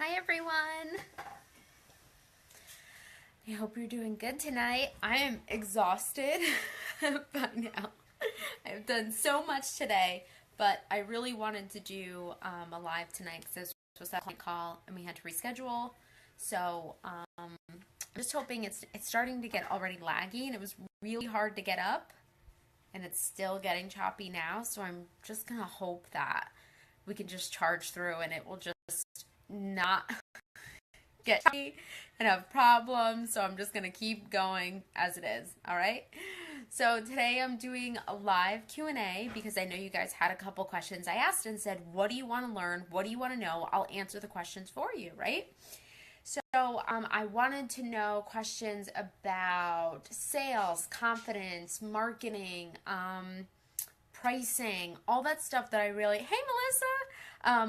Hi everyone! I hope you're doing good tonight. I am exhausted by now. I've done so much today, but I really wanted to do a live tonight because this was that client call and we had to reschedule. So I'm just hoping it's starting to get already laggy, and it was really hard to get up, and it's still getting choppy now. So I'm just gonna hope that we can just charge through and it will just not get choppy and have problems. So I'm just going to keep going as it is. All right. So today I'm doing a live Q&A because I know you guys had a couple questions. I asked and said, what do you want to learn? What do you want to know? I'll answer the questions for you, right? So I wanted to know questions about sales, confidence, marketing, pricing, all that stuff that I really, hey Melissa,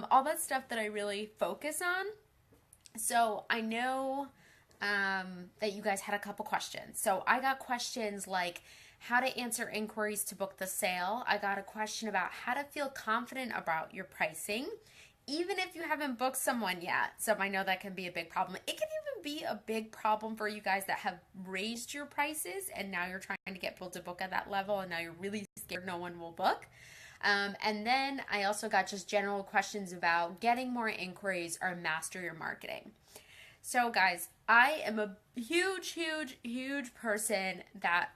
all that stuff that I really focus on. So I know that you guys had a couple questions. So I got questions like how to answer inquiries to book the sale. I got a question about how to feel confident about your pricing, even if you haven't booked someone yet. So I know that can be a big problem. It can even be a big problem for you guys that have raised your prices and now you're trying to get people to book at that level and now you're really scared no one will book. And then I also got just general questions about getting more inquiries or master your marketing. So guys, I am a huge person that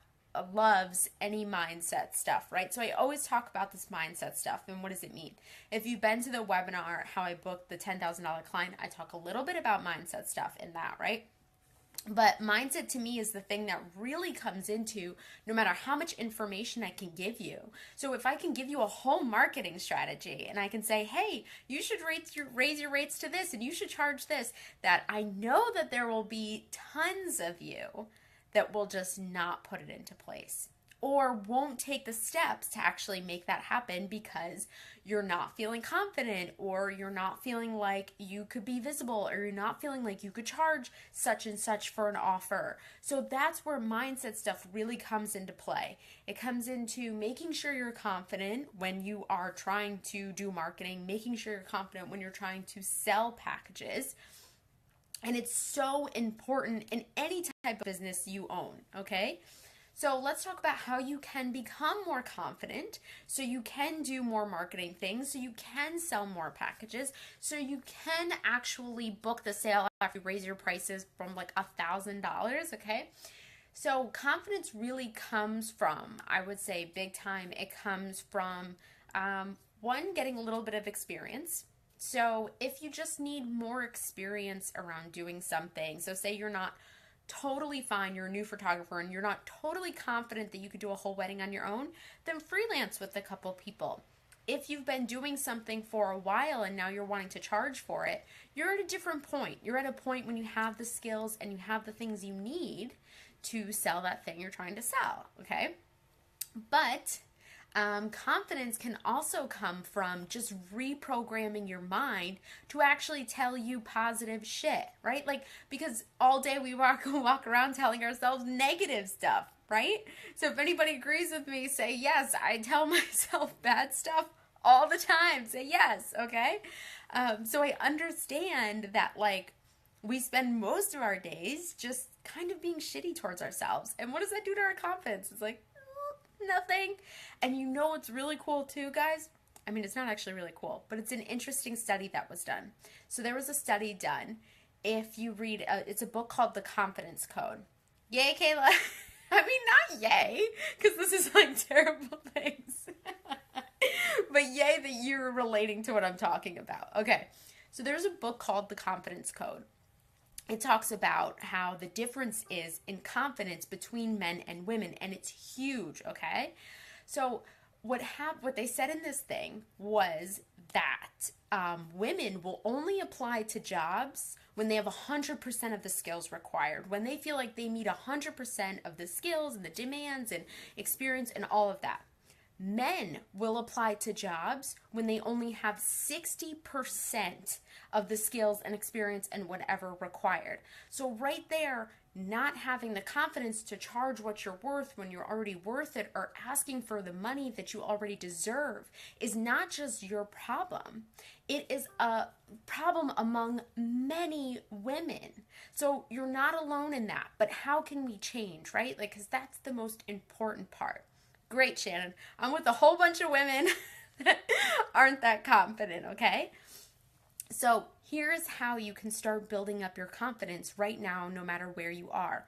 loves any mindset stuff, right? So I always talk about this mindset stuff and what does it mean? If you've been to the webinar, how I booked the $10,000 client, I talk a little bit about mindset stuff in that, right? But mindset to me is the thing that really comes into no matter how much information I can give you. So if I can give you a whole marketing strategy and I can say, hey, you should raise your rates to this and you should charge this, that I know that there will be tons of you that will just not put it into place or won't take the steps to actually make that happen because you're not feeling confident or you're not feeling like you could be visible or you're not feeling like you could charge such and such for an offer. So that's where mindset stuff really comes into play. It comes into making sure you're confident when you are trying to do marketing, making sure you're confident when you're trying to sell packages. And it's so important in any type of business you own, okay? So let's talk about how you can become more confident so you can do more marketing things, so you can sell more packages, so you can actually book the sale after you raise your prices from like $1,000, okay? So confidence really comes from, I would say big time, it comes from one, getting a little bit of experience. So if you just need more experience around doing something, so say you're not totally fine, you're a new photographer and you're not totally confident that you could do a whole wedding on your own, then freelance with a couple people. If you've been doing something for a while and now you're wanting to charge for it, you're at a different point. You're at a point when you have the skills and you have the things you need to sell that thing you're trying to sell, okay? But confidence can also come from just reprogramming your mind to actually tell you positive shit, right? Like, because all day we walk around telling ourselves negative stuff, right? So if anybody agrees with me, say yes. I tell myself bad stuff all the time. Say yes, okay? So I understand that, like, we spend most of our days just kind of being shitty towards ourselves. And what does that do to our confidence? It's like, nothing. And you know what's really cool too, guys? I mean, it's not actually really cool, but it's an interesting study that was done. So there was a study done. If you read, it's a book called The Confidence Code. Yay, Kayla. I mean, not yay, because this is like terrible things. But yay that you're relating to what I'm talking about. Okay, so there's a book called The Confidence Code. It talks about how the difference is in confidence between men and women, and it's huge, okay? So what they said in this thing was that women will only apply to jobs when they have 100% of the skills required, when they feel like they meet 100% of the skills and the demands and experience and all of that. Men will apply to jobs when they only have 60% of the skills and experience and whatever required. So right there, not having the confidence to charge what you're worth when you're already worth it, or asking for the money that you already deserve, is not just your problem. It is a problem among many women. So you're not alone in that. But how can we change, right? Like, because that's the most important part. Great, Shannon. I'm with a whole bunch of women that aren't that confident, okay? So here's how you can start building up your confidence right now, no matter where you are.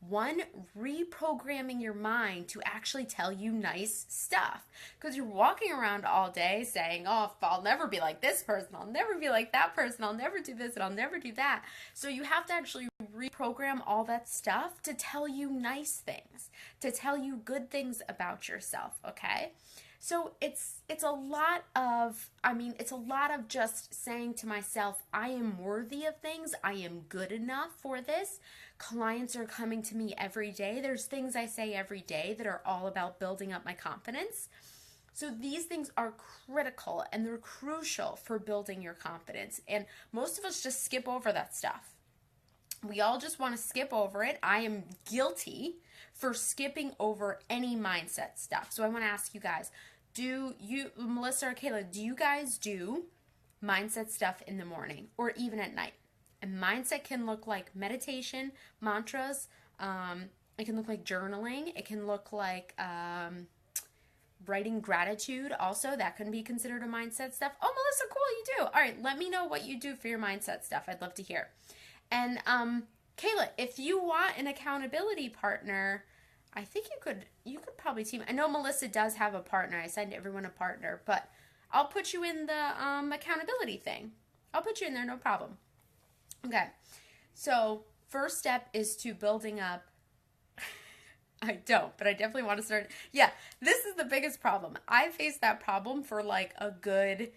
One, reprogramming your mind to actually tell you nice stuff. Because you're walking around all day saying, oh, I'll never be like this person, I'll never be like that person, I'll never do this and I'll never do that. So you have to actually reprogram all that stuff to tell you nice things, to tell you good things about yourself, okay? So it's a lot of just saying to myself, I am worthy of things. I am good enough for this. Clients are coming to me every day. There's things I say every day that are all about building up my confidence. So these things are critical and they're crucial for building your confidence. And most of us just skip over that stuff. We all just want to skip over it. I am guilty for skipping over any mindset stuff. So I want to ask you guys, do you, Melissa or Kayla, do you guys do mindset stuff in the morning or even at night? And mindset can look like meditation, mantras. It can look like journaling. It can look like writing gratitude. Also, that can be considered a mindset stuff. Oh, Melissa, cool, you do. All right, let me know what you do for your mindset stuff. I'd love to hear. And Kayla, if you want an accountability partner, I think you could probably team. I know Melissa does have a partner. I signed everyone a partner, but I'll put you in the accountability thing. I'll put you in there, no problem. Okay, so first step is to building up. I don't, but I definitely want to start. Yeah, this is the biggest problem. I faced that problem for like a good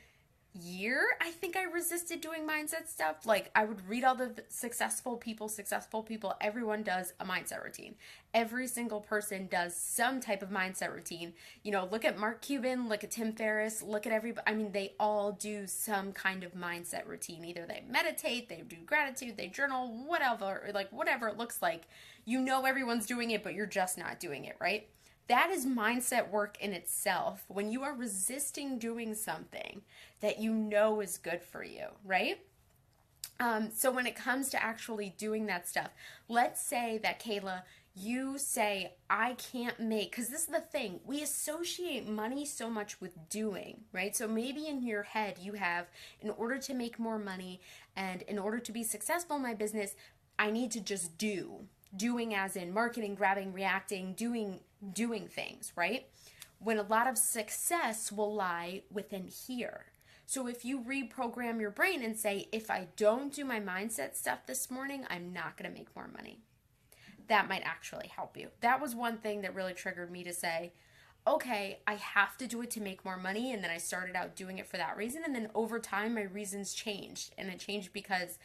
year. I think I resisted doing mindset stuff. Like, I would read all the successful people, everyone does a mindset routine. Every single person does some type of mindset routine. You know, look at Mark Cuban, look at Tim Ferriss, look at everybody. I mean, they all do some kind of mindset routine. Either they meditate, they do gratitude, they journal, whatever, or like whatever it looks like. You know everyone's doing it, but you're just not doing it, right? That is mindset work in itself. When you are resisting doing something that you know is good for you, right? So when it comes to actually doing that stuff, let's say that, Kayla, you say, I can't make, because this is the thing, we associate money so much with doing, right? So maybe in your head you have, in order to make more money and in order to be successful in my business, I need to just do. Doing as in marketing, grabbing, reacting, doing things, right? When a lot of success will lie within here. So if you reprogram your brain and say, if I don't do my mindset stuff this morning, I'm not going to make more money. That might actually help you. That was one thing that really triggered me to say, okay, I have to do it to make more money. And then I started out doing it for that reason. And then over time, my reasons changed. And it changed because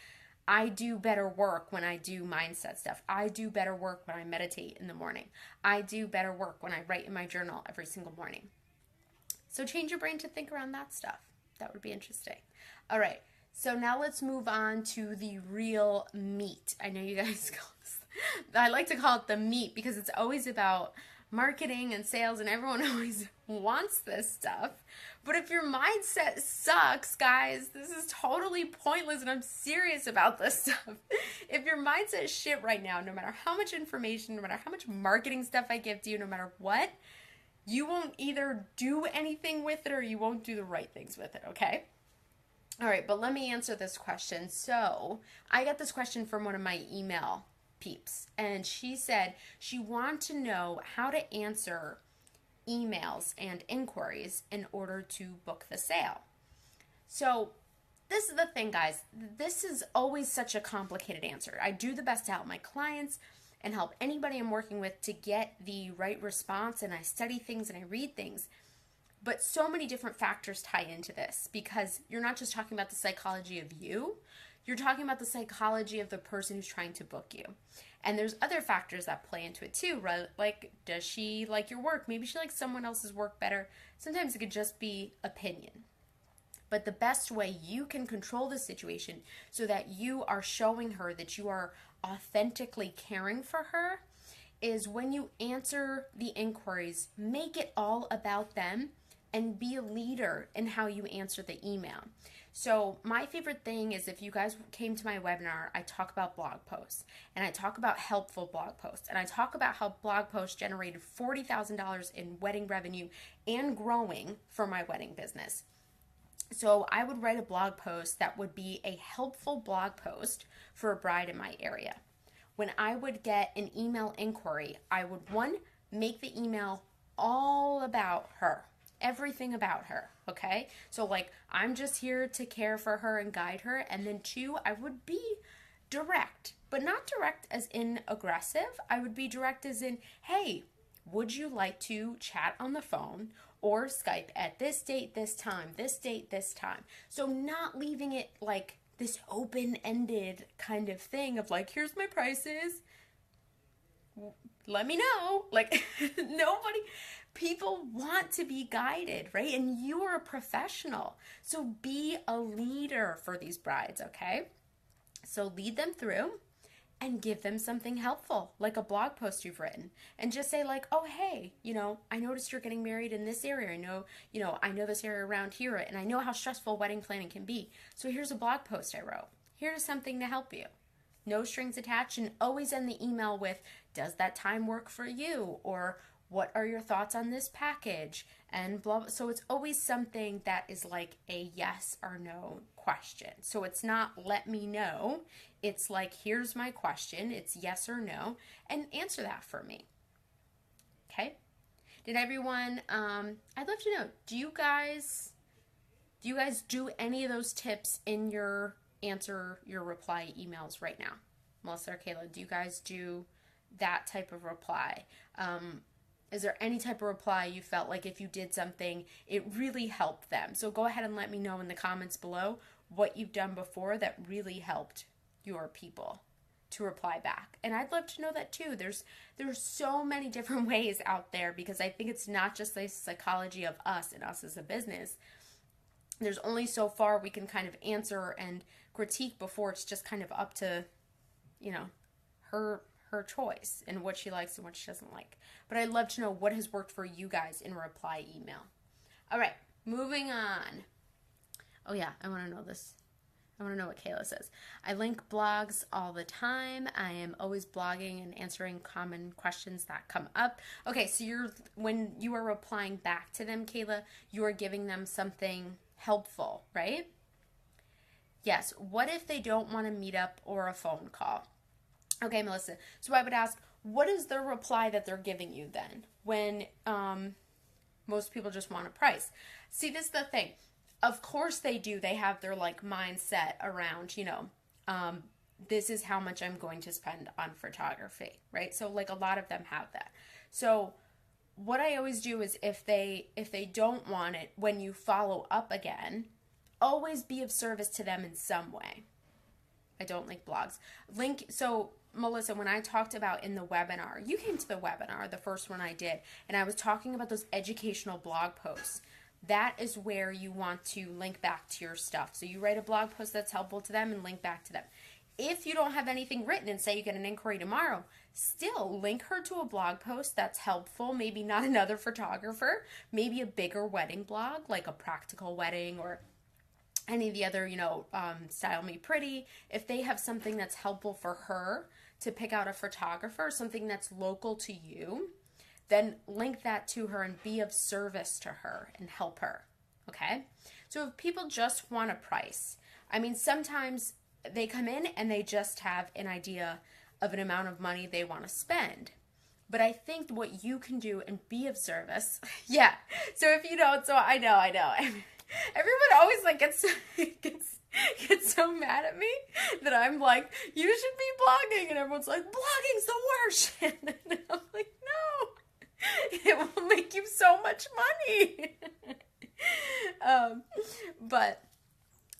I do better work when I do mindset stuff. I do better work when I meditate in the morning. I do better work when I write in my journal every single morning. So change your brain to think around that stuff. That would be interesting. All right. So now let's move on to the real meat. I know you guys call this, I like to call it the meat because it's always about marketing and sales and everyone always wants this stuff. But if your mindset sucks, guys, this is totally pointless, and I'm serious about this stuff. If your mindset is shit right now, no matter how much information, no matter how much marketing stuff I give to you, no matter what, you won't either do anything with it or you won't do the right things with it, okay? All right, but let me answer this question. So I got this question from one of my email peeps, and she said she wanted to know how to answer emails and inquiries in order to book the sale. So this is the thing, guys. This is always such a complicated answer. I do the best to help my clients and help anybody I'm working with to get the right response, and I study things and I read things. But so many different factors tie into this because you're not just talking about the psychology of you, you're talking about the psychology of the person who's trying to book you. And there's other factors that play into it too, right? Like, does she like your work? Maybe she likes someone else's work better. Sometimes it could just be opinion. But the best way you can control the situation so that you are showing her that you are authentically caring for her is when you answer the inquiries, make it all about them and be a leader in how you answer the email. So my favorite thing is if you guys came to my webinar, I talk about blog posts and I talk about helpful blog posts and I talk about how blog posts generated $40,000 in wedding revenue and growing for my wedding business. So I would write a blog post that would be a helpful blog post for a bride in my area. When I would get an email inquiry, I would, one, make the email all about her, everything about her, okay? So like, I'm just here to care for her and guide her. And then two, I would be direct, but not direct as in aggressive. I would be direct as in, hey, would you like to chat on the phone or Skype at this date, this time, this date, this time? So not leaving it like this open-ended kind of thing of like, here's my prices, let me know. Like, people want to be guided, right? And you are a professional. So be a leader for these brides, okay? So lead them through and give them something helpful, like a blog post you've written. And just say like, oh, hey, I noticed you're getting married in this area. I know this area around here, and I know how stressful wedding planning can be. So here's a blog post I wrote. Here's something to help you. No strings attached, and always end the email with, does that time work for you? Or what are your thoughts on this package? And blah, blah. So it's always something that is like a yes or no question. So it's not let me know. It's like, here's my question. It's yes or no. And answer that for me. Okay? Did everyone, I'd love to know, do you guys do any of those tips in your reply emails right now? Melissa or Kayla, do you guys do that type of reply? Is there any type of reply you felt like if you did something, it really helped them? So go ahead and let me know in the comments below what you've done before that really helped your people to reply back. And I'd love to know that too. There's so many different ways out there, because I think it's not just the psychology of us and us as a business. There's only so far we can kind of answer and critique before it's just kind of up to, her choice and what she likes and what she doesn't like. But I'd love to know what has worked for you guys in a reply email. All right, moving on. Oh yeah, I want to know this. I want to know what Kayla says. I link blogs all the time. I am always blogging and answering common questions that come up. Okay, so when you are replying back to them, Kayla, you are giving them something helpful, right? Yes. What if they don't want to meet up or a phone call? Okay, Melissa. So I would ask, what is the reply that they're giving you then when most people just want a price? See, this is the thing. Of course they do. They have their mindset around, this is how much I'm going to spend on photography, right? So a lot of them have that. So what I always do is if they don't want it, when you follow up again, always be of service to them in some way. I don't link blogs. So Melissa, when I talked about in the webinar, you came to the webinar, the first one I did, and I was talking about those educational blog posts. That is where you want to link back to your stuff. So you write a blog post that's helpful to them and link back to them. If you don't have anything written and say you get an inquiry tomorrow, still link her to a blog post that's helpful. Maybe not another photographer, maybe a bigger wedding blog, like a practical wedding or any of the other, Style Me Pretty. If they have something that's helpful for her to pick out a photographer, something that's local to you, then link that to her and be of service to her and help her, okay? So if people just want a price, sometimes they come in and they just have an idea of an amount of money they want to spend. But I think what you can do and be of service, yeah. So if you don't, so I know. Everyone always gets so mad at me that I'm like, you should be blogging, and everyone's like, blogging's the worst. And I'm like, no. It will make you so much money. But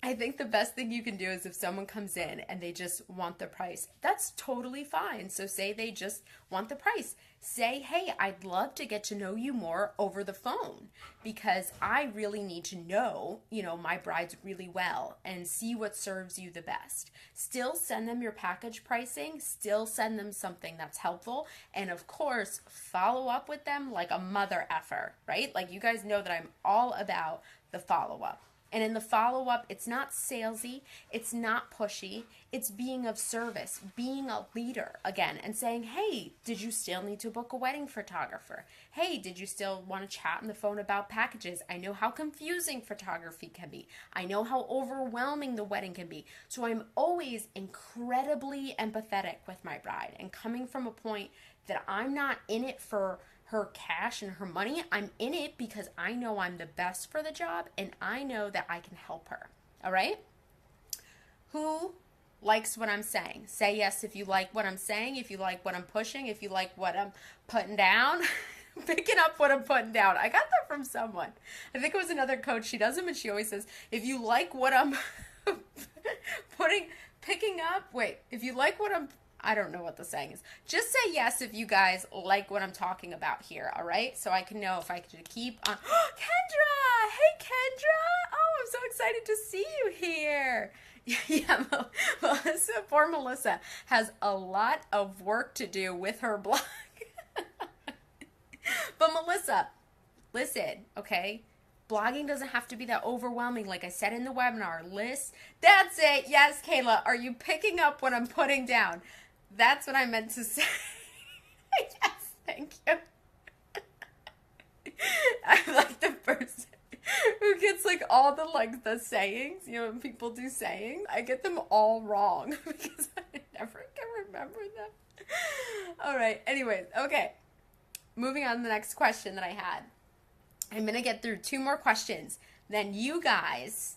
I think the best thing you can do is if someone comes in and they just want the price, that's totally fine. So say they just want the price. Say, hey, I'd love to get to know you more over the phone because I really need to know, my brides really well and see what serves you the best. Still send them your package pricing, still send them something that's helpful. And of course, follow up with them like a mother effer, right? Like you guys know that I'm all about the follow up. And in the follow-up, it's not salesy, it's not pushy, it's being of service, being a leader again, and saying, hey, did you still need to book a wedding photographer? Hey, did you still want to chat on the phone about packages? I know how confusing photography can be. I know how overwhelming the wedding can be. So I'm always incredibly empathetic with my bride and coming from a point that I'm not in it for her cash and her money. I'm in it because I know I'm the best for the job and I know that I can help her. All right? Who likes what I'm saying? Say yes if you like what I'm saying, if you like what I'm pushing, if you like what I'm putting down. Picking up what I'm putting down. I got that from someone. I think it was another coach. She does them and she always says, if you like what I'm if you like what I don't know what the saying is. Just say yes if you guys like what I'm talking about here, all right? So I can know if I can keep on. Kendra! Hey, Kendra! Oh, I'm so excited to see you here. Yeah, Melissa, poor Melissa, has a lot of work to do with her blog. But Melissa, listen, okay? Blogging doesn't have to be that overwhelming. Like I said in the webinar, that's it. Yes, Kayla, are you picking up what I'm putting down? That's what I meant to say. Yes, thank you. I'm like the person who gets like all the sayings, when people do sayings, I get them all wrong because I never can remember them. All right, anyways, okay. Moving on to the next question that I had. I'm going to get through 2 more questions. Then you guys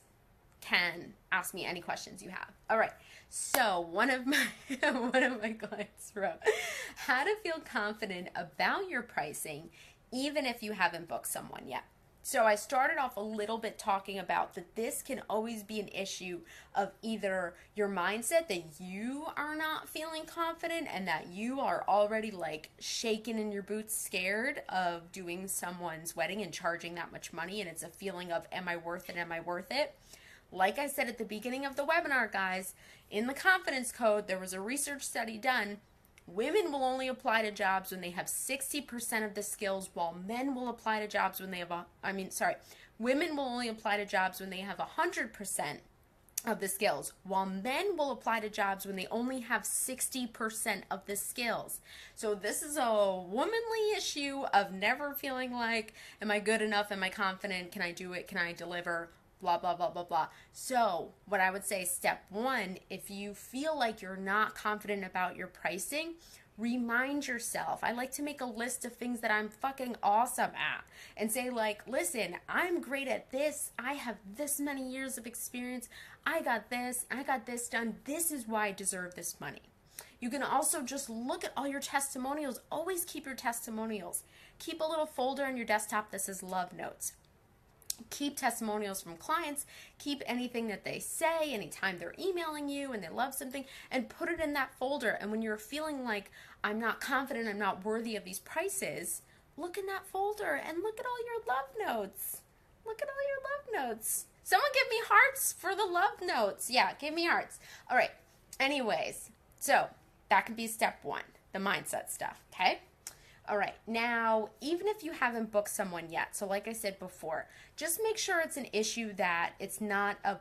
can ask me any questions you have. All right. So one of my clients wrote, how to feel confident about your pricing even if you haven't booked someone yet. So I started off a little bit talking about that this can always be an issue of either your mindset that you are not feeling confident and that you are already like shaking in your boots scared of doing someone's wedding and charging that much money, and it's a feeling of am I worth it, am I worth it? Like I said at the beginning of the webinar, guys, in the confidence code, there was a research study done. Women will only apply to jobs when they have 60% of the skills, while men will apply to jobs when they have women will only apply to jobs when they have 100% of the skills, while men will apply to jobs when they only have 60% of the skills. So this is a womanly issue of never feeling like, am I good enough? Am I confident? Can I do it? Can I deliver? Blah, blah, blah, blah, blah. So what I would say, step 1, if you feel like you're not confident about your pricing, remind yourself. I like to make a list of things that I'm fucking awesome at and say like, listen, I'm great at this. I have this many years of experience. I got this done. This is why I deserve this money. You can also just look at all your testimonials. Always keep your testimonials. Keep a little folder on your desktop that says love notes. Keep testimonials from clients, keep anything that they say, anytime they're emailing you and they love something, and put it in that folder. And when you're feeling like, I'm not confident, I'm not worthy of these prices, look in that folder and look at all your love notes. Look at all your love notes. Someone give me hearts for the love notes. Yeah, give me hearts. All right. Anyways, so that could be step 1, the mindset stuff, okay? All right, now, even if you haven't booked someone yet, so like I said before, just make sure it's an issue that it's not a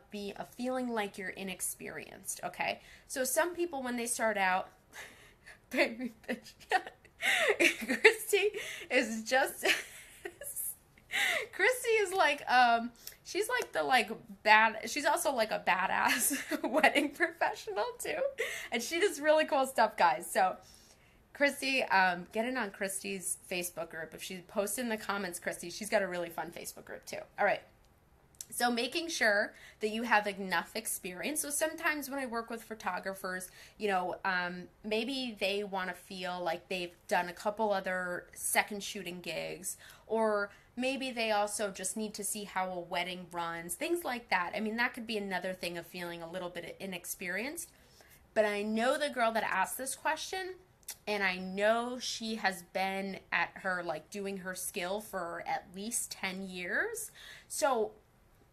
feeling like you're inexperienced, okay? So some people, when they start out, baby bitch, Christy is just, Christy is like, she's like she's also like a badass wedding professional too, and she does really cool stuff, guys, so Christy, get in on Christy's Facebook group. If she posts in the comments, Christy, she's got a really fun Facebook group too. All right. So making sure that you have enough experience. So sometimes when I work with photographers, maybe they want to feel like they've done a couple other second shooting gigs, or maybe they also just need to see how a wedding runs, things like that. I mean, that could be another thing of feeling a little bit inexperienced. But I know the girl that asked this question, and I know she has been at her, like, doing her skill for at least 10 years. So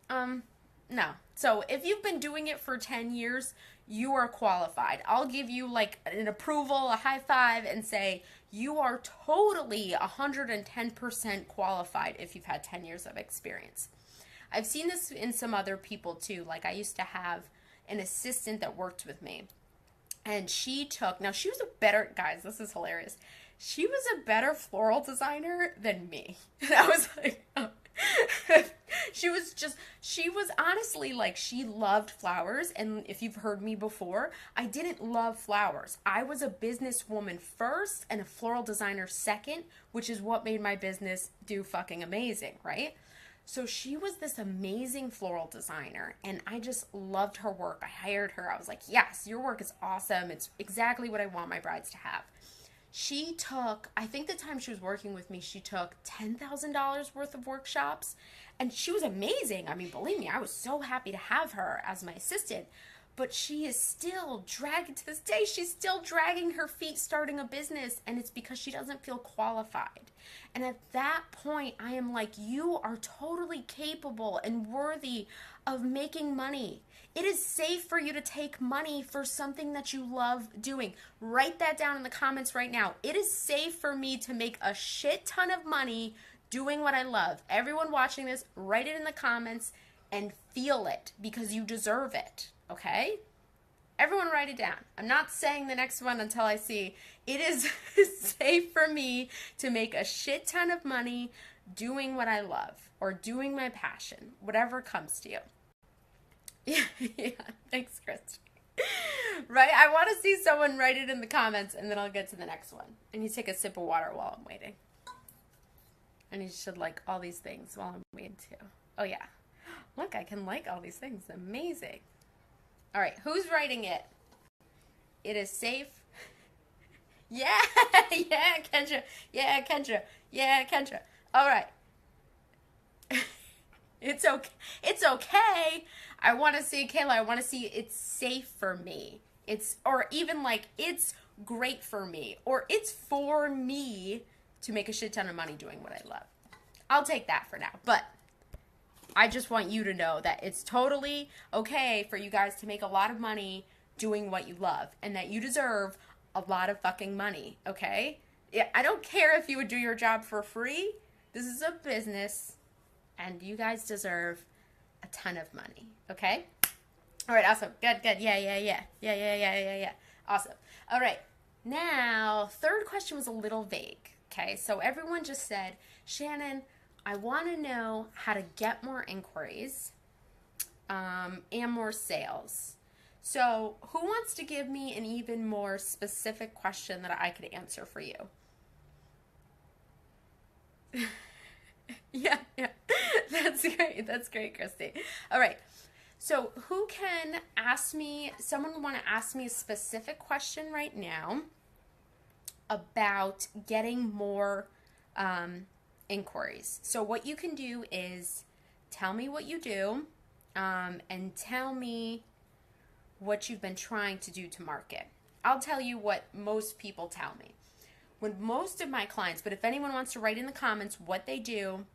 no. So if you've been doing it for 10 years, you are qualified. I'll give you like an approval, a high five, and say you are totally 110% qualified if you've had 10 years of experience. I've seen this in some other people too. Like I used to have an assistant that worked with me, and now she was a better, guys, this is hilarious. She was a better floral designer than me. And I was like, oh. She was honestly like, she loved flowers. And if you've heard me before, I didn't love flowers. I was a businesswoman first and a floral designer second, which is what made my business do fucking amazing, right? So she was this amazing floral designer, and I just loved her work. I hired her. I was like, yes, your work is awesome. It's exactly what I want my brides to have. She took, I think the time she was working with me, she took $10,000 worth of workshops, and she was amazing. I mean, believe me, I was so happy to have her as my assistant, but she is still dragging, to this day, she's still dragging her feet starting a business, and it's because she doesn't feel qualified. And at that point, I am like, you are totally capable and worthy of making money. It is safe for you to take money for something that you love doing. Write that down in the comments right now. It is safe for me to make a shit ton of money doing what I love. Everyone watching this, write it in the comments and feel it because you deserve it, okay? Everyone write it down. I'm not saying the next one until I see it is safe for me to make a shit ton of money doing what I love or doing my passion, whatever comes to you. Yeah, thanks, Christy. Right? I want to see someone write it in the comments, and then I'll get to the next one. And you take a sip of water while I'm waiting. And you should like all these things while I'm waiting too. Oh, yeah. Look, I can like all these things. Amazing. All right, who's writing it? It is safe. Yeah, yeah, Kendra. Yeah, Kendra. Yeah, Kendra. All right. It's okay. It's okay. I want to see, Kayla, I want to see it's safe for me. Or even like, it's great for me. Or it's for me to make a shit ton of money doing what I love. I'll take that for now. But I just want you to know that it's totally okay for you guys to make a lot of money doing what you love. And that you deserve a lot of fucking money, okay? Yeah, I don't care if you would do your job for free. This is a business. And you guys deserve a ton of money, okay? All right, awesome. Good. Yeah. Awesome. All right, now, third question was a little vague, okay? So everyone just said, Shannon, I want to know how to get more inquiries and more sales. So who wants to give me an even more specific question that I could answer for you? Yeah. That's great. That's great, Christy. All right. So who can ask me, someone want to ask me a specific question right now about getting more inquiries. So what you can do is tell me what you do and tell me what you've been trying to do to market. I'll tell you what most people tell me. When most of my clients, but if anyone wants to write in the comments what they do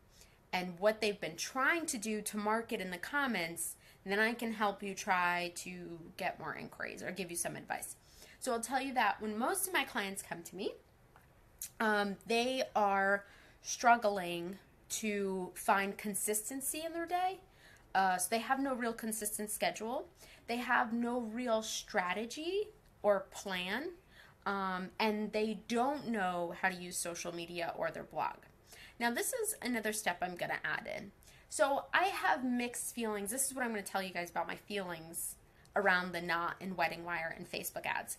and what they've been trying to do to market in the comments, then I can help you try to get more inquiries or give you some advice. So I'll tell you that when most of my clients come to me, they are struggling to find consistency in their day. So they have no real consistent schedule. They have no real strategy or plan. And they don't know how to use social media or their blog. Now, this is another step I'm going to add in. So I have mixed feelings. This is what I'm going to tell you guys about my feelings around the Knot and Wedding Wire and Facebook ads.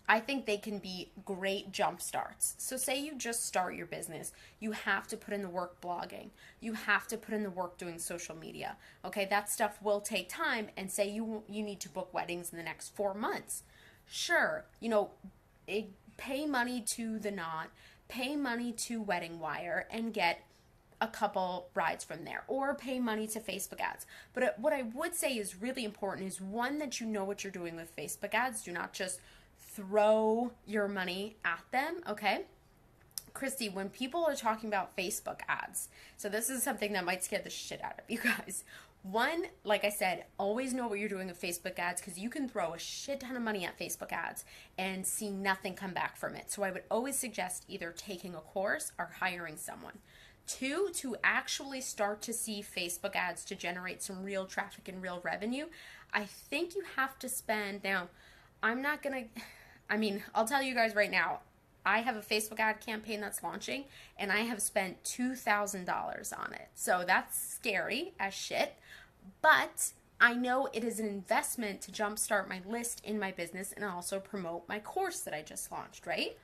I think they can be great jump starts. So say you just start your business, you have to put in the work blogging. You have to put in the work doing social media. Okay, that stuff will take time, and say you need to book weddings in the next 4 months. Sure, pay money to the Knot, pay money to Wedding Wire and get a couple brides from there, or pay money to Facebook ads. But what I would say is really important is, one, that you know what you're doing with Facebook ads. Do not just throw your money at them, okay? Christy, when people are talking about Facebook ads, so this is something that might scare the shit out of you guys. One, like I said, always know what you're doing with Facebook ads, because you can throw a shit ton of money at Facebook ads and see nothing come back from it. So I would always suggest either taking a course or hiring someone. Two, to actually start to see Facebook ads to generate some real traffic and real revenue, I think you have to spend, now, I'll tell you guys right now, I have a Facebook ad campaign that's launching, and I have spent $2,000 on it. So that's scary as shit, but I know it is an investment to jumpstart my list in my business and also promote my course that I just launched, right?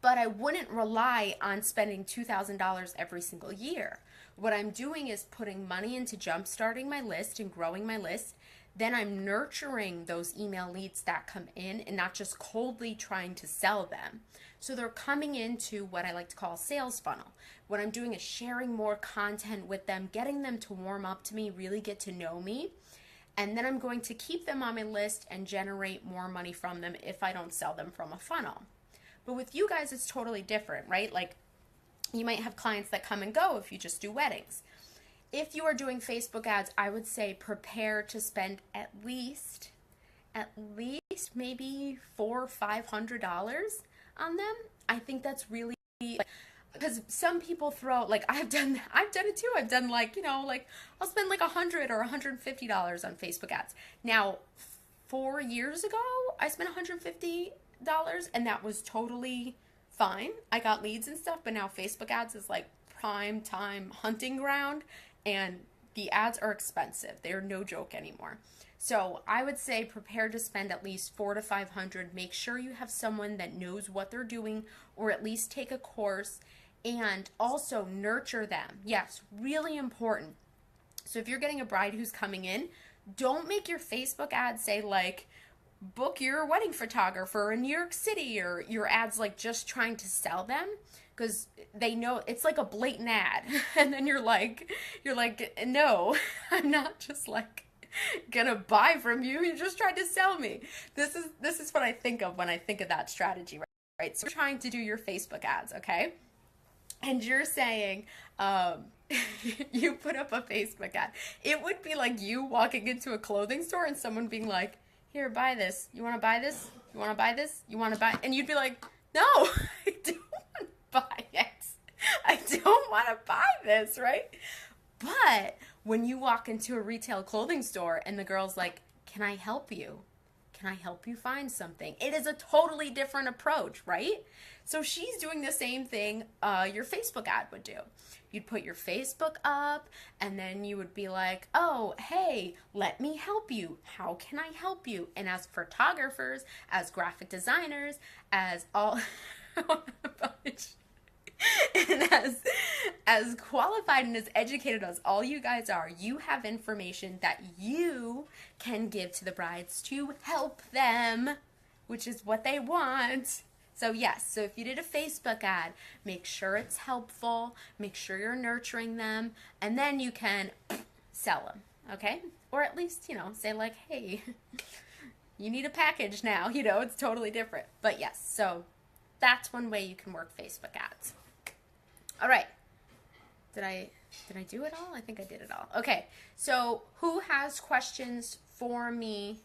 But I wouldn't rely on spending $2,000 every single year. What I'm doing is putting money into jumpstarting my list and growing my list. Then I'm nurturing those email leads that come in and not just coldly trying to sell them. So they're coming into what I like to call a sales funnel. What I'm doing is sharing more content with them, getting them to warm up to me, really get to know me. And then I'm going to keep them on my list and generate more money from them if I don't sell them from a funnel. But with you guys, it's totally different, right? Like, you might have clients that come and go if you just do weddings. If you are doing Facebook ads, I would say prepare to spend at least maybe $400 or $500 on them. I think that's really, because some people throw, like, I've done it too. I've done I'll spend like $100 or $150 on Facebook ads. Now, 4 years ago, I spent $150, and that was totally fine. I got leads and stuff, but now Facebook ads is like prime time hunting ground, and the ads are expensive. They are no joke anymore. So I would say prepare to spend at least $400 to $500. Make sure you have someone that knows what they're doing, or at least take a course, and also nurture them. Yes, really important. So if you're getting a bride who's coming in, don't make your Facebook ad say like, book your wedding photographer in New York City, or your ads like just trying to sell them, because they know it's like a blatant ad. And then you're like, no, I'm not just like gonna buy from you. You just tried to sell me. This is what I think of when I think of that strategy, right? So you're trying to do your Facebook ads, okay? And you're saying, you put up a Facebook ad. It would be like you walking into a clothing store and someone being like, here, buy this. You want to buy this? You want to buy this? You want to buy? And you'd be like, no, I don't want to buy it. I don't want to buy this, right? But when you walk into a retail clothing store and the girl's like, can I help you? Can I help you find something? It is a totally different approach, right? So she's doing the same thing your Facebook ad would do. You'd put your Facebook up, and then you would be like, oh, hey, let me help you. How can I help you? And as photographers, as graphic designers, as all, and as qualified and as educated as all you guys are, you have information that you can give to the brides to help them, which is what they want. So yes, so if you did a Facebook ad, make sure it's helpful, make sure you're nurturing them, and then you can sell them, okay? Or at least, say like, hey, you need a package now, it's totally different. But yes, so that's one way you can work Facebook ads. All right. Did I do it all? I think I did it all. Okay, so who has questions for me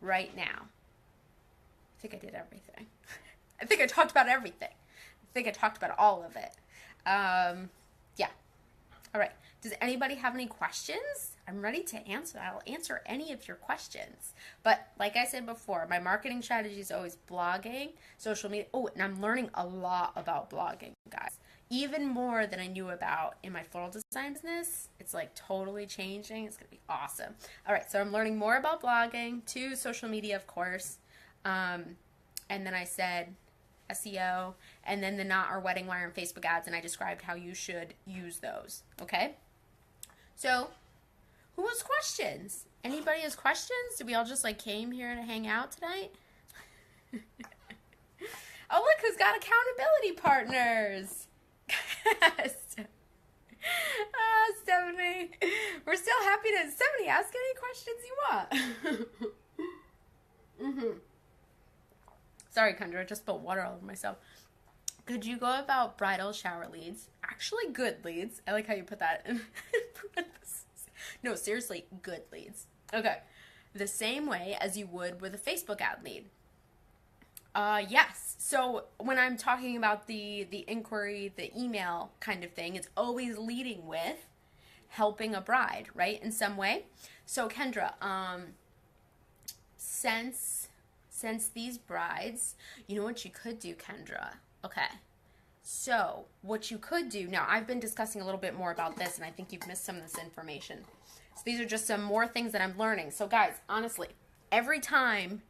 right now? I think I did everything. I think I talked about everything. I think I talked about all of it. Yeah. All right. Does anybody have any questions? I'm ready to answer. I'll answer any of your questions. But like I said before, my marketing strategy is always blogging, social media. Oh, and I'm learning a lot about blogging, guys. Even more than I knew about in my floral design business. It's like totally changing. It's going to be awesome. All right. So I'm learning more about blogging, to social media, of course. And then I said SEO, and then the Not Our Wedding Wire and Facebook ads, and I described how you should use those. Okay? So, who has questions? Anybody has questions? Did we all just like came here to hang out tonight? Oh, look who's got accountability partners. Stephanie. We're still happy to... Stephanie, ask any questions you want. Sorry, Kendra, I just spilled water all over myself. Could you go about bridal shower leads? Actually, good leads. I like how you put that in parentheses. No, seriously, good leads. Okay. The same way as you would with a Facebook ad lead. Yes. So when I'm talking about the inquiry, the email kind of thing, it's always leading with helping a bride, right? In some way. So Kendra, since these brides, you know what you could do, Kendra? Okay. So what you could do, now I've been discussing a little bit more about this and I think you've missed some of this information. So these are just some more things that I'm learning. So guys, honestly, every time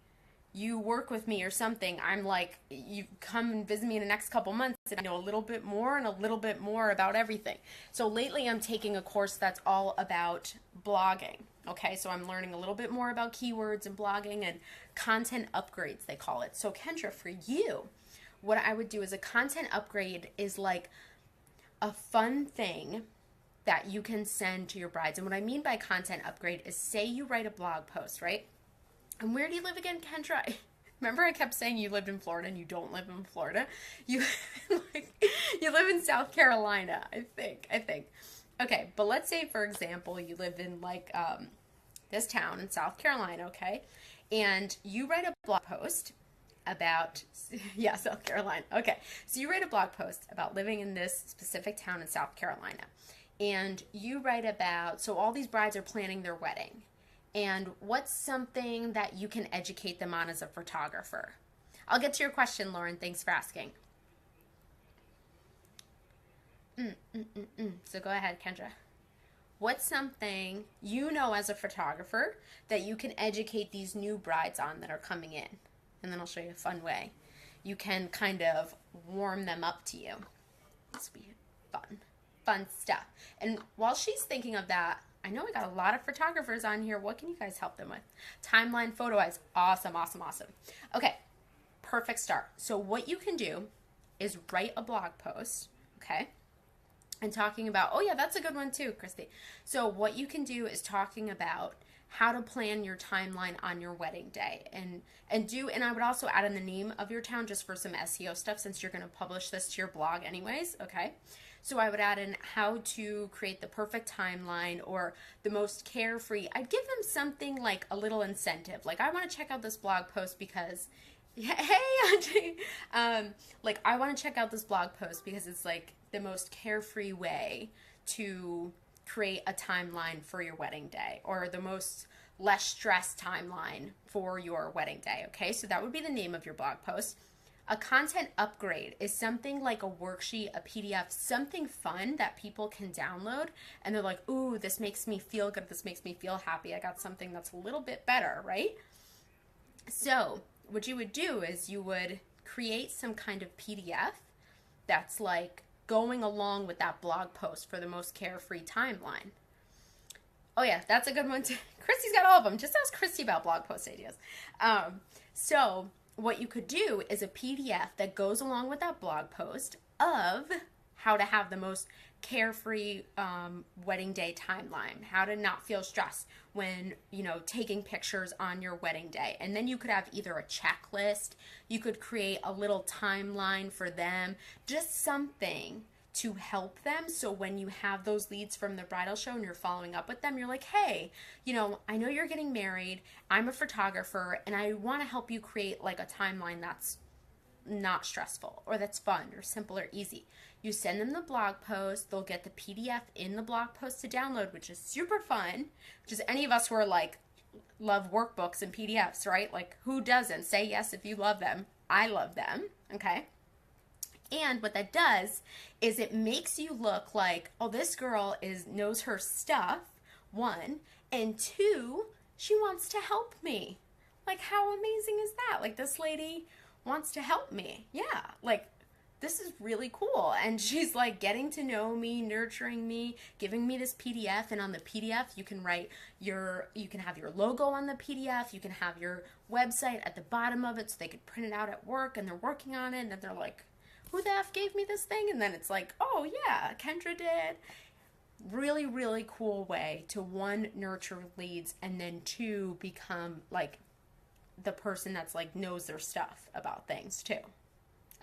you work with me or something, I'm like, you come and visit me in the next couple months and I know a little bit more and a little bit more about everything. So lately I'm taking a course that's all about blogging. Okay, so I'm learning a little bit more about keywords and blogging and content upgrades, they call it. So Kendra, for you, what I would do as a content upgrade is like a fun thing that you can send to your brides. And what I mean by content upgrade is, say you write a blog post, right? And where do you live again, Kendra? Remember I kept saying you lived in Florida and you don't live in Florida? You you live in South Carolina, I think. Okay, but let's say, for example, you live in like this town in South Carolina, okay? And you write a blog post about, yeah, South Carolina. Okay, so you write a blog post about living in this specific town in South Carolina. And you write about, so all these brides are planning their wedding. And what's something that you can educate them on as a photographer? I'll get to your question, Lauren. Thanks for asking. So go ahead, Kendra. What's something you know as a photographer that you can educate these new brides on that are coming in? And then I'll show you a fun way. You can kind of warm them up to you. This will be fun stuff. And while she's thinking of that, I know we got a lot of photographers on here. What can you guys help them with? Timeline photo eyes. Awesome. Okay, perfect start. So what you can do is write a blog post, okay? And talking about, oh yeah, that's a good one too, Christy. So what you can do is talking about how to plan your timeline on your wedding day. And I would also add in the name of your town just for some SEO stuff since you're going to publish this to your blog anyways, okay? So I would add in how to create the perfect timeline or the most carefree. I'd give them something like a little incentive. Like, I want to check out this blog post because, hey, Auntie. Like, I want to check out this blog post because it's like the most carefree way to create a timeline for your wedding day, or the most less stress timeline for your wedding day, okay? So that would be the name of your blog post. A content upgrade is something like a worksheet, a PDF, something fun that people can download and they're like, ooh, this makes me feel good, this makes me feel happy, I got something that's a little bit better, right? So what you would do is you would create some kind of PDF that's like going along with that blog post for the most carefree timeline. Oh yeah, that's a good one too. Christy's got all of them. Just ask Christy about blog post ideas. So what you could do is a PDF that goes along with that blog post of how to have the most carefree wedding day timeline, how to not feel stressed when, you know, taking pictures on your wedding day. And then you could have either a checklist, you could create a little timeline for them, just something to help them. So when you have those leads from the bridal show and you're following up with them, you're like, hey, you know, I know you're getting married, I'm a photographer, and I want to help you create like a timeline that's not stressful or that's fun or simple or easy. You send them the blog post, they'll get the PDF in the blog post to download, which is super fun, which is any of us who are like, love workbooks and PDFs, right? Like, who doesn't? Say yes if you love them. I love them, okay? And what that does is it makes you look like, oh, this girl knows her stuff, one, and two, she wants to help me. Like, how amazing is that? Like, this lady wants to help me. Yeah, like, this is really cool. And she's like getting to know me, nurturing me, giving me this PDF. And on the PDF, you can you can have your logo on the PDF. You can have your website at the bottom of it so they could print it out at work, and they're working on it. And then they're like, who the F gave me this thing? And then it's like, oh yeah, Kendra did. Really, really cool way to, one, nurture leads, and then two, become like the person that's like knows their stuff about things too.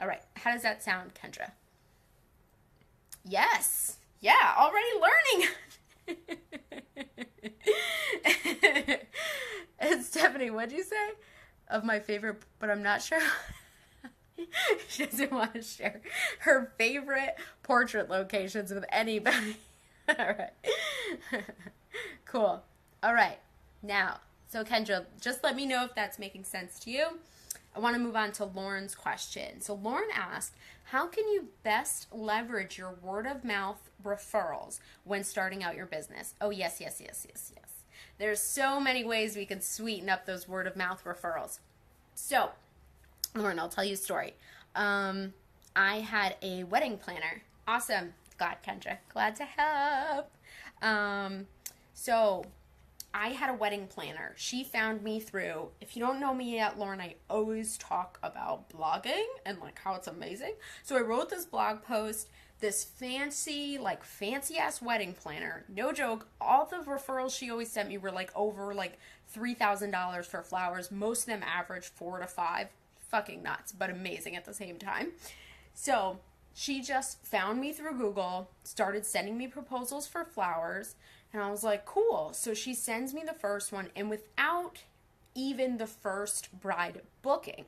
All right. How does that sound, Kendra? Yes. Yeah, already learning. And Stephanie, what'd you say? Of my favorite, but I'm not sure. She doesn't want to share her favorite portrait locations with anybody. All right. Cool. All right. Now, so Kendra, just let me know if that's making sense to you. I want to move on to Lauren's question. So Lauren asked, how can you best leverage your word of mouth referrals when starting out your business? Oh, yes. There's so many ways we can sweeten up those word of mouth referrals. So, Lauren, I'll tell you a story. I had a wedding planner. Awesome. God, Kendra, glad to help. So I had a wedding planner. She found me through, if you don't know me yet, Lauren, I always talk about blogging and like how it's amazing. So I wrote this blog post, this fancy ass wedding planner. No joke. All the referrals she always sent me were like over like $3,000 for flowers. Most of them average 4 to 5. Fucking nuts, but amazing at the same time. So she just found me through Google, started sending me proposals for flowers, and I was like, cool. So she sends me the first one, and without even the first bride booking,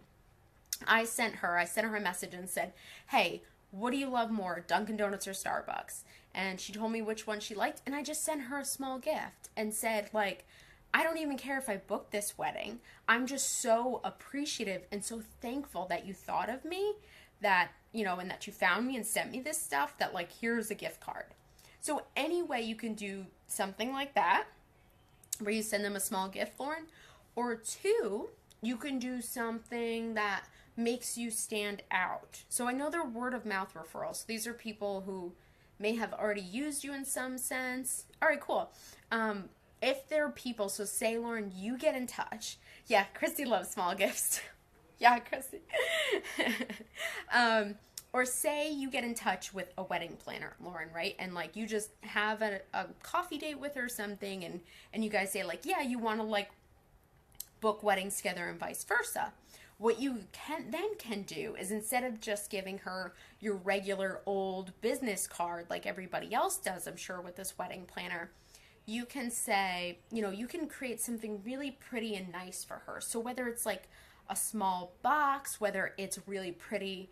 I sent her a message and said, hey, what do you love more, Dunkin' Donuts or Starbucks? And she told me which one she liked, and I just sent her a small gift and said, like, I don't even care if I booked this wedding. I'm just so appreciative and so thankful that you thought of me, that, you know, and that you found me and sent me this stuff, that like, here's a gift card. So any way you can do something like that, where you send them a small gift, Lauren, or two, you can do something that makes you stand out. So I know they're word of mouth referrals. These are people who may have already used you in some sense. All right, cool. If there are people, so say, Lauren, you get in touch. Yeah, Christy loves small gifts. Yeah, Christy. Or say you get in touch with a wedding planner, Lauren, right? And like you just have a coffee date with her or something, and you guys say like, yeah, you want to like book weddings together and vice versa. What you can do is, instead of just giving her your regular old business card like everybody else does, I'm sure, with this wedding planner, you can say, you know, you can create something really pretty and nice for her. So whether it's like a small box, whether it's really pretty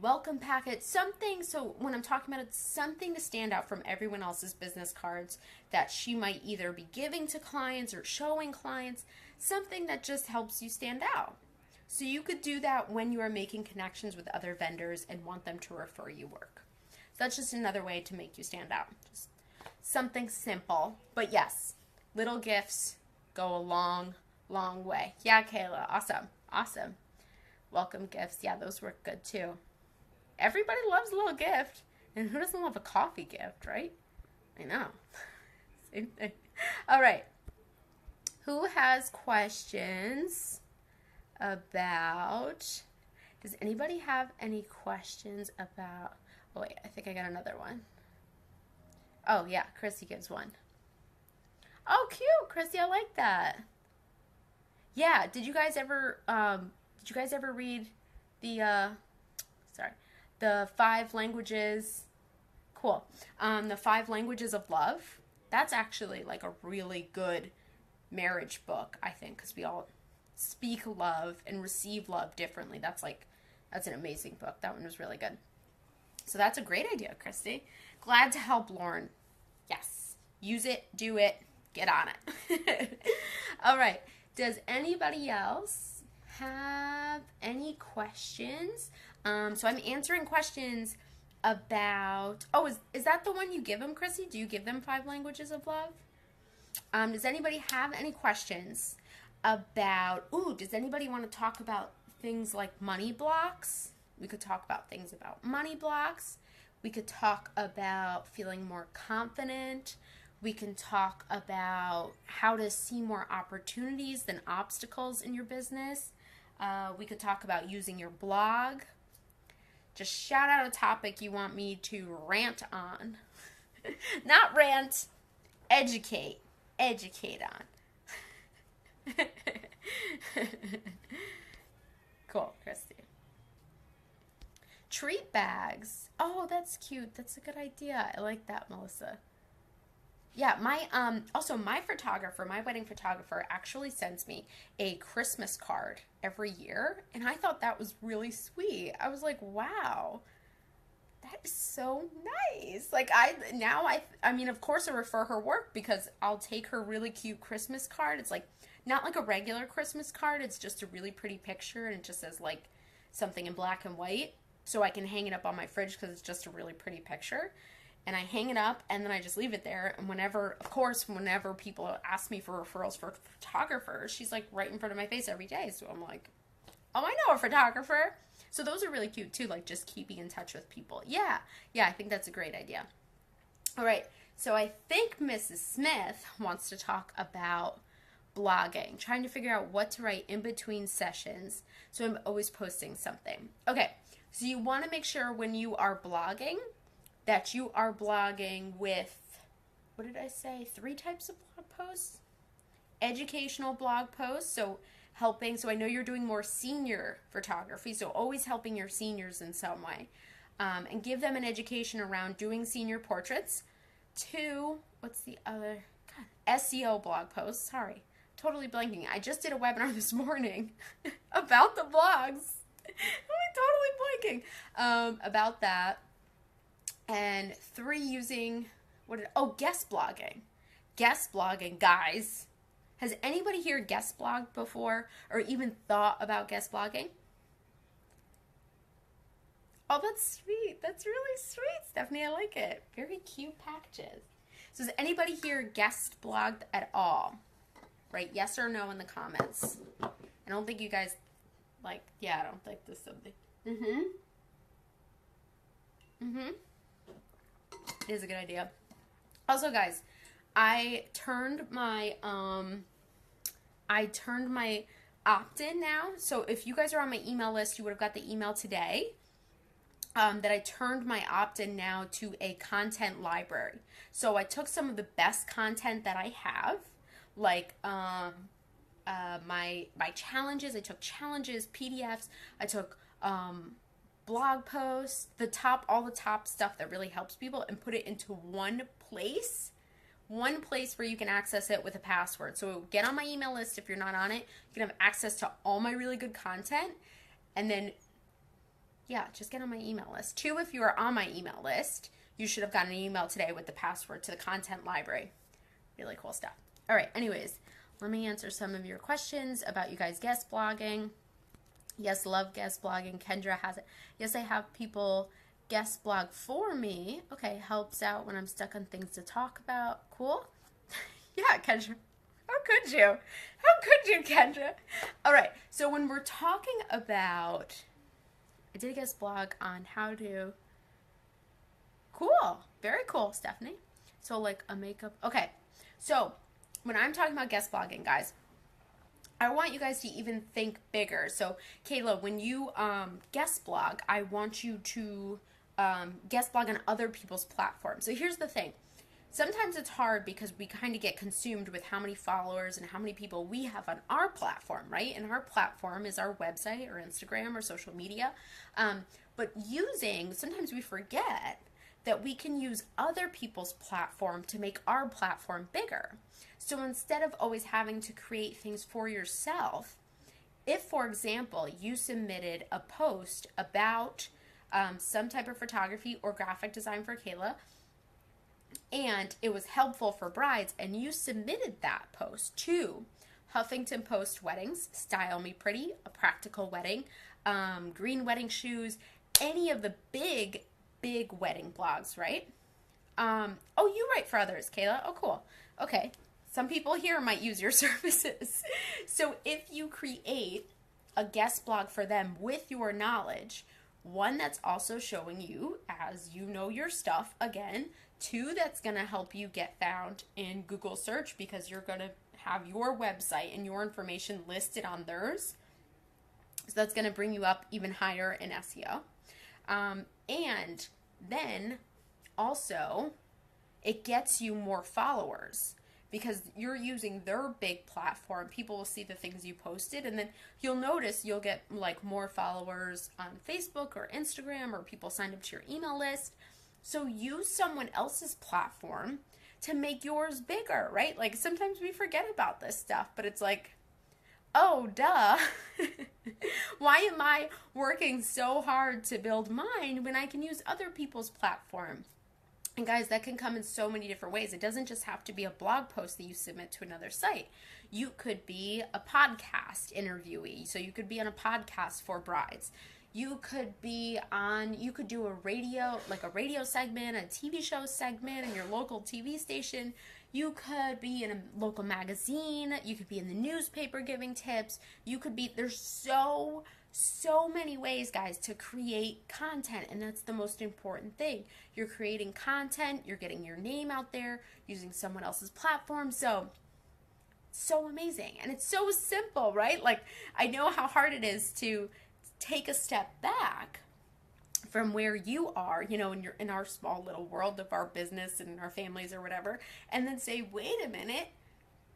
welcome packet, something. So when I'm talking about it, something to stand out from everyone else's business cards that she might either be giving to clients or showing clients, something that just helps you stand out. So you could do that when you are making connections with other vendors and want them to refer you work. So that's just another way to make you stand out. Just something simple, but yes, little gifts go a long, long way. Yeah, Kayla, awesome. Welcome gifts, yeah, those work good too. Everybody loves a little gift, and who doesn't love a coffee gift, right? I know. Same thing. All right. Who has questions about, does anybody have any questions about, oh wait, I think I got another one. Oh yeah, Chrissy gives one. Oh, cute, Chrissy, I like that. Yeah, did you guys ever read the 5 languages? Cool. The 5 languages of love. That's actually like a really good marriage book, I think, because we all speak love and receive love differently. That's an amazing book. That one was really good. So that's a great idea, Christy. Glad to help, Lauren. Yes. Use it, do it, get on it. All right. Does anybody else have any questions? So I'm answering questions about, is that the one you give them, Chrissy? Do you give them 5 languages of love? Does anybody have any questions about, ooh, does anybody want to talk about things like money blocks? We could talk about things about money blocks. We could talk about feeling more confident. We can talk about how to see more opportunities than obstacles in your business. We could talk about using your blog. Just shout out a topic you want me to rant on. Not rant, educate. Educate on. Cool, Christy. Treat bags. Oh, that's cute. That's a good idea. I like that, Melissa. Yeah, my photographer, my wedding photographer actually sends me a Christmas card every year, and I thought that was really sweet. I was like, wow, that is so nice. Like I mean, of course I refer her work because I'll take her really cute Christmas card. It's like not like a regular Christmas card. It's just a really pretty picture, and it just says like something in black and white, so I can hang it up on my fridge because it's just a really pretty picture. And I hang it up, and then I just leave it there. And whenever people ask me for referrals for photographers, she's like right in front of my face every day. So I'm like, oh, I know a photographer. So those are really cute too, like just keeping in touch with people. Yeah, I think that's a great idea. All right, so I think Mrs. Smith wants to talk about blogging, trying to figure out what to write in between sessions. So I'm always posting something. Okay, so you want to make sure when you are blogging that you are blogging with, what did I say, 3 types of blog posts? Educational blog posts, so I know you're doing more senior photography, so always helping your seniors in some way. And give them an education around doing senior portraits. 2, what's the other? God, SEO blog posts, sorry. Totally blanking. I just did a webinar this morning about the blogs. I'm totally blanking about that. And 3, using, guest blogging. Guest blogging, guys. Has anybody here guest blogged before or even thought about guest blogging? Oh, that's sweet. That's really sweet, Stephanie. I like it. Very cute packages. So has anybody here guest blogged at all? Right? Yes or no in the comments. I don't think you guys I don't think this is something. It is a good idea. Also, guys, I turned my opt-in now. So if you guys are on my email list, you would have got the email today that I turned my opt-in now to a content library. So I took some of the best content that I have, like my challenges. I took challenges, PDFs. I took blog posts, all the top stuff that really helps people, and put it into one place where you can access it with a password. So get on my email list if you're not on it. You can have access to all my really good content, and then just get on my email list. 2, if you are on my email list, you should have gotten an email today with the password to the content library. Really cool stuff. All right, anyways, let me answer some of your questions about you guys guest blogging. Yes, love guest blogging. Kendra has it. Yes, I have people guest blog for me. Okay, helps out when I'm stuck on things to talk about. Cool. Yeah, Kendra. How could you? Kendra? All right, so when we're talking about, I did a guest blog on how to, cool. Very cool, Stephanie. So like a makeup. Okay, so when I'm talking about guest blogging, guys, I want you guys to even think bigger. So, Kayla, when you guest blog, I want you to guest blog on other people's platforms. So here's the thing. Sometimes it's hard because we kind of get consumed with how many followers and how many people we have on our platform, right? And our platform is our website or Instagram or social media. But sometimes we forget that we can use other people's platform to make our platform bigger. So instead of always having to create things for yourself, if, for example, you submitted a post about some type of photography or graphic design for Kayla, and it was helpful for brides, and you submitted that post to Huffington Post Weddings, Style Me Pretty, A Practical Wedding, Green Wedding Shoes, any of the big wedding blogs, right? Oh, you write for others, Kayla. Oh, cool. Okay. some people here might use your services. So if you create a guest blog for them with your knowledge, one that's also showing you as you know your stuff again, two, that's going to help you get found in Google search because you're going to have your website and your information listed on theirs. So that's going to bring you up even higher in SEO. And then also it gets you more followers because you're using their big platform. People will see the things you posted, and then you'll notice you'll get like more followers on Facebook or Instagram, or people signed up to your email list. So use someone else's platform to make yours bigger, right? Like sometimes we forget about this stuff, but it's like, oh, duh. Why am I working so hard to build mine when I can use other people's platform? And guys, that can come in so many different ways. It doesn't just have to be a blog post that you submit to another site. You could be a podcast interviewee. So you could be on a podcast for brides. You could do a radio segment, a TV show segment in your local TV station. You could be in a local magazine. You could be in the newspaper giving tips. There's so many ways, guys, to create content, and that's the most important thing. You're creating content, you're getting your name out there, using someone else's platform, so amazing. And it's so simple, right? Like, I know how hard it is to take a step back from where you are, in our small little world of our business and our families or whatever, and then say, wait a minute,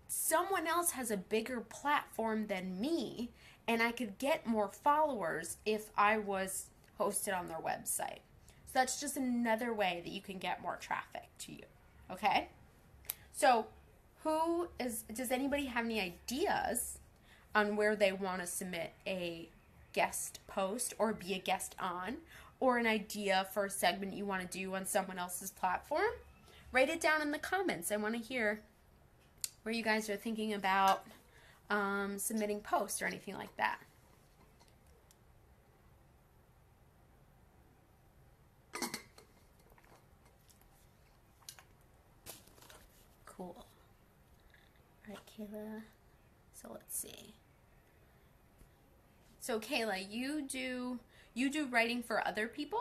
someone else has a bigger platform than me, and I could get more followers if I was hosted on their website. So that's just another way that you can get more traffic to you, okay? So does anybody have any ideas on where they want to submit a guest post or be a guest on, or an idea for a segment you want to do on someone else's platform? Write it down in the comments. I want to hear where you guys are thinking about submitting posts or anything like that. Cool. All right, Kayla. So let's see. So Kayla, you do writing for other people?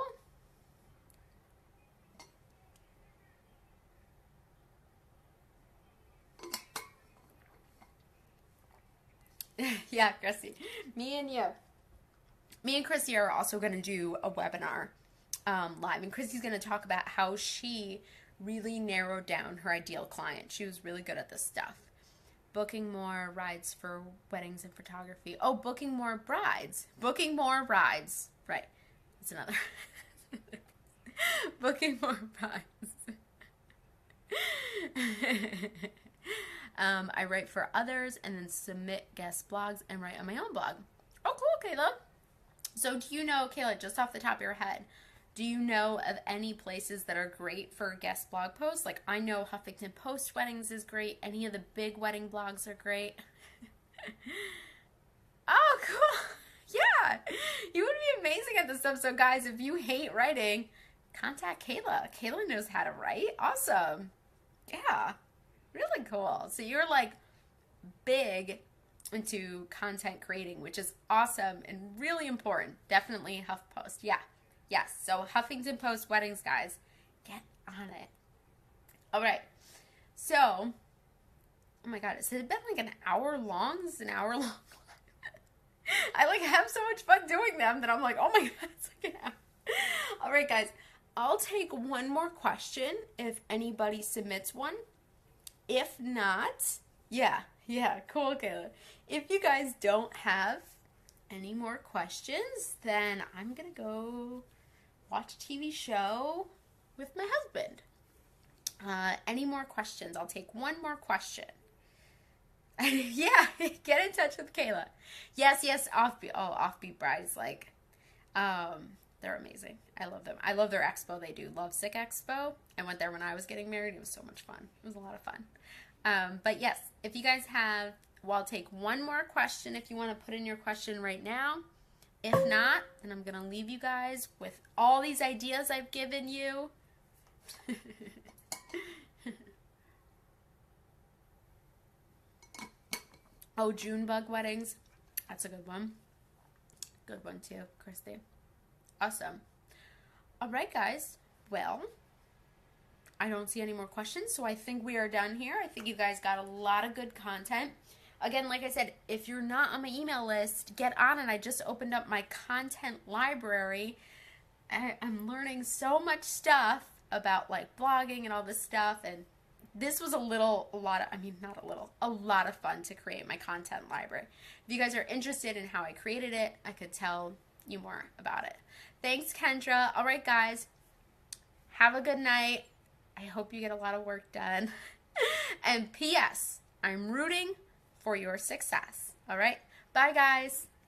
Yeah, Chrissy. Me and Chrissy are also going to do a webinar live. And Chrissy's going to talk about how she really narrowed down her ideal client. She was really good at this stuff. Booking more rides for weddings and photography. Oh, booking more brides. Booking more rides. Right. That's another. Booking more brides. I write for others and then submit guest blogs and write on my own blog. Oh, cool, Kayla. So do you know, Kayla, just off the top of your head, do you know of any places that are great for guest blog posts? Like, I know Huffington Post Weddings is great. Any of the big wedding blogs are great. Oh, cool. Yeah. You would be amazing at this stuff. So, guys, if you hate writing, contact Kayla. Kayla knows how to write. Awesome. Yeah. Really cool. So you're like big into content creating, which is awesome and really important. Definitely HuffPost. Yeah. Yes. So Huffington Post Weddings, guys, get on it. All right. So, oh my God, has it been like an hour long? This is an hour long. I like have so much fun doing them that I'm like, oh my God, it's like an hour. All right, guys, I'll take one more question if anybody submits one. If not, yeah, cool, Kayla. If you guys don't have any more questions, then I'm going to go watch a TV show with my husband. Any more questions? I'll take one more question. Yeah, get in touch with Kayla. Yes, Offbeat Brides, like, they're amazing. I love them. I love their expo they do, Lovesick Expo. I went there when I was getting married. It was so much fun. It was a lot of fun. But yes, if you guys have, well, I'll take one more question if you want to put in your question right now. If not, then I'm going to leave you guys with all these ideas I've given you. Oh, June bug weddings. That's a good one. Good one too, Christy. Awesome. All right, guys. Well, I don't see any more questions, so I think we are done here. I think you guys got a lot of good content. Again, like I said, if you're not on my email list, get on it. I just opened up my content library. I'm learning so much stuff about like blogging and all this stuff, and this was a lot of fun to create my content library. If you guys are interested in how I created it, I could tell you more about it. Thanks, Kendra. All right, guys. Have a good night. I hope you get a lot of work done. And P.S. I'm rooting for your success. All right? Bye, guys.